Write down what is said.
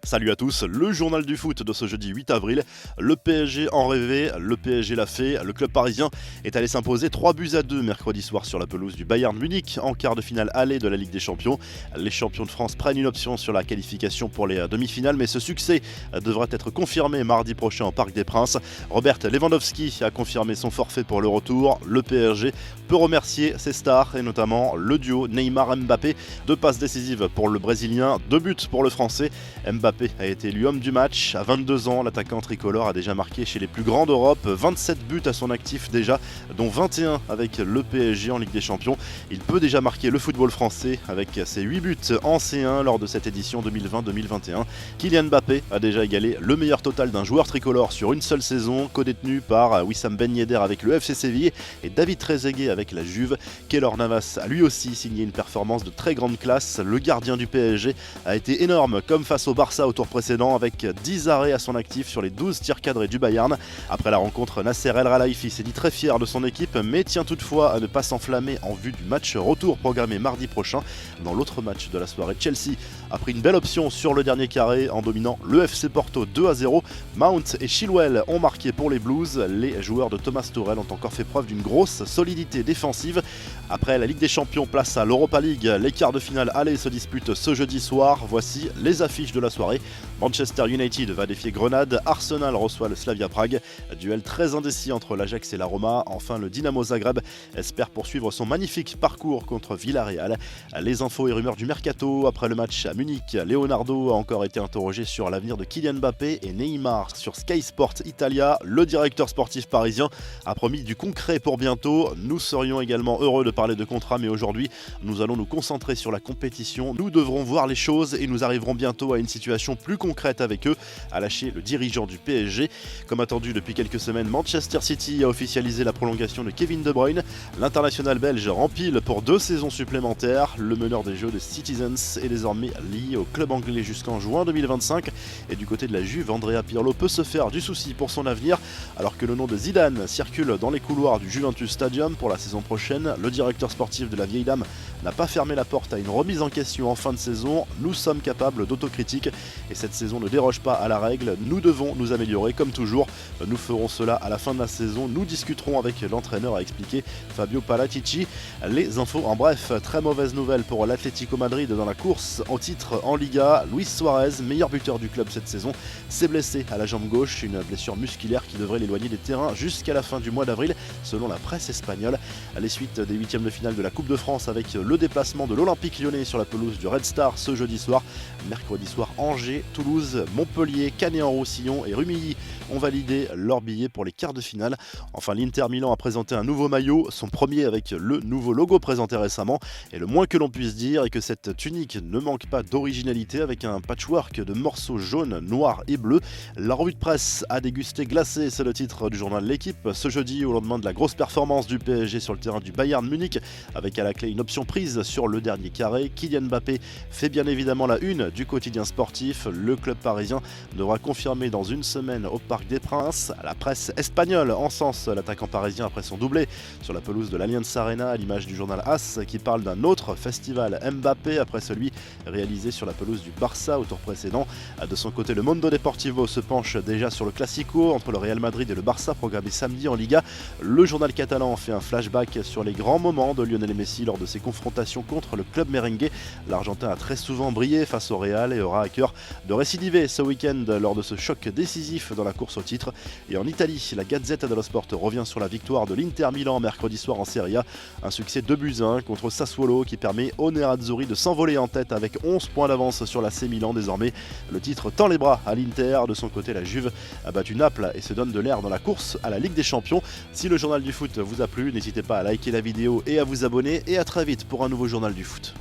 Salut à tous, le journal du foot de ce jeudi 8 avril. Le PSG en rêvait, le PSG l'a fait. Le club parisien est allé s'imposer 3-2 mercredi soir sur la pelouse du Bayern Munich en quart de finale aller de la Ligue des Champions. Les champions de France prennent une option sur la qualification pour les demi-finales, mais ce succès devrait être confirmé mardi prochain au Parc des Princes. Robert Lewandowski a confirmé son forfait pour le retour. Le PSG peut remercier ses stars et notamment le duo Neymar-Mbappé. 2 passes décisives pour le Brésilien, 2 buts pour le Français. Mbappé a été élu homme du match. À 22 ans, l'attaquant tricolore a déjà marqué chez les plus grands d'Europe. 27 buts à son actif déjà, dont 21 avec le PSG en Ligue des Champions. Il peut déjà marquer le football français avec ses 8 buts en C1 lors de cette édition 2020-2021. Kylian Mbappé a déjà égalé le meilleur total d'un joueur tricolore sur une seule saison, codétenu par Wissam Ben Yedder avec le FC Séville et David Trezeguet avec la Juve. Keylor Navas a lui aussi signé une performance de très grande classe. Le gardien du PSG a été énorme, comme face au Barça au tour précédent, avec 10 arrêts à son actif sur les 12 tirs cadrés du Bayern. Après la rencontre, Nasser El Khelaifi s'est dit très fier de son équipe, mais tient toutefois à ne pas s'enflammer en vue du match retour programmé mardi prochain. Dans l'autre match de la soirée, Chelsea a pris une belle option sur le dernier carré en dominant le FC Porto 2-0. Mount et Chilwell ont marqué pour les Blues. Les joueurs de Thomas Tuchel ont encore fait preuve d'une grosse solidité défensive. Après la Ligue des Champions, place à l'Europa League. Les quarts de finale aller se disputent ce jeudi soir. Voici les affiches de la soirée. Manchester United va défier Grenade, Arsenal reçoit le Slavia Prague. Duel très indécis entre l'Ajax et la Roma. Enfin, le Dynamo Zagreb espère poursuivre son magnifique parcours contre Villarreal. Les infos et rumeurs du mercato. Après le match à Munich, Leonardo a encore été interrogé sur l'avenir de Kylian Mbappé et Neymar sur Sky Sport Italia. Le directeur sportif parisien a promis du concret pour bientôt. Nous serions également heureux de parler de contrat, mais aujourd'hui, nous allons nous concentrer sur la compétition. Nous devrons voir les choses et nous arriverons bientôt à une situation plus concrète avec eux, a lâché le dirigeant du PSG. Comme attendu depuis quelques semaines, Manchester City a officialisé la prolongation de Kevin De Bruyne. L'international belge rempile pour 2 saisons supplémentaires. Le meneur des Jeux de Citizens est désormais lié au club anglais jusqu'en juin 2025. Et du côté de la Juve, Andrea Pirlo peut se faire du souci pour son avenir, alors que le nom de Zidane circule dans les couloirs du Juventus Stadium pour la saison prochaine. Le directeur sportif de la vieille dame n'a pas fermé la porte à une remise en question en fin de saison. Nous sommes capables d'autocritique et cette saison ne déroge pas à la règle. Nous devons nous améliorer comme toujours. Nous ferons cela à la fin de la saison. Nous discuterons avec l'entraîneur, a expliqué Fabio Paratici. Les infos en bref, très mauvaise nouvelle pour l'Atlético Madrid dans la course au titre en Liga. Luis Suarez, meilleur buteur du club cette saison, s'est blessé à la jambe gauche, une blessure musculaire qui devrait l'éloigner des terrains jusqu'à la fin du mois d'avril selon la presse espagnole. Les suites des huitièmes de finale de la Coupe de France avec le déplacement de l'Olympique Lyonnais sur la pelouse du Red Star ce jeudi soir. Mercredi soir, Angers, Toulouse, Montpellier, Canet-en-Roussillon et Rumilly ont validé leur billet pour les quarts de finale. Enfin, l'Inter Milan a présenté un nouveau maillot, son premier avec le nouveau logo présenté récemment. Et le moins que l'on puisse dire est que cette tunique ne manque pas d'originalité avec un patchwork de morceaux jaunes, noirs et bleus. La revue de presse a dégusté glacé, c'est le titre du journal L'Équipe. Ce jeudi, au lendemain de la grosse performance du PSG sur le terrain du Bayern Munich, avec à la clé une option prise sur le dernier carré, Kylian Mbappé fait bien évidemment la une du quotidien sportif. Le club parisien devra confirmer dans une semaine au Parc des Princes. La presse espagnole encense l'attaquant parisien après son doublé sur la pelouse de l'Allianz Arena, à l'image du journal AS qui parle d'un autre festival Mbappé après celui réalisé sur la pelouse du Barça au tour précédent. De son côté, le Mundo Deportivo se penche déjà sur le Classico entre le Real Madrid et le Barça programmé samedi en Liga. Le journal catalan fait un flashback sur les grands moments de Lionel Messi lors de ses confrontations contre le club merengue. L'Argentin a très souvent brillé face au Real et aura à cœur de récidiver ce week-end lors de ce choc décisif dans la course au titre. Et en Italie, la Gazzetta dello Sport revient sur la victoire de l'Inter Milan mercredi soir en Serie A. Un succès 2-1 contre Sassuolo qui permet aux Nerazzurri de s'envoler en tête avec 11 points d'avance sur l'AC Milan désormais. Le titre tend les bras à l'Inter. De son côté, la Juve a battu Naples et se donne de l'air dans la course à la Ligue des Champions. Si le journal du foot vous a plu, n'hésitez pas à liker la vidéo et à vous abonner. Et à très vite pour un nouveau journal du foot.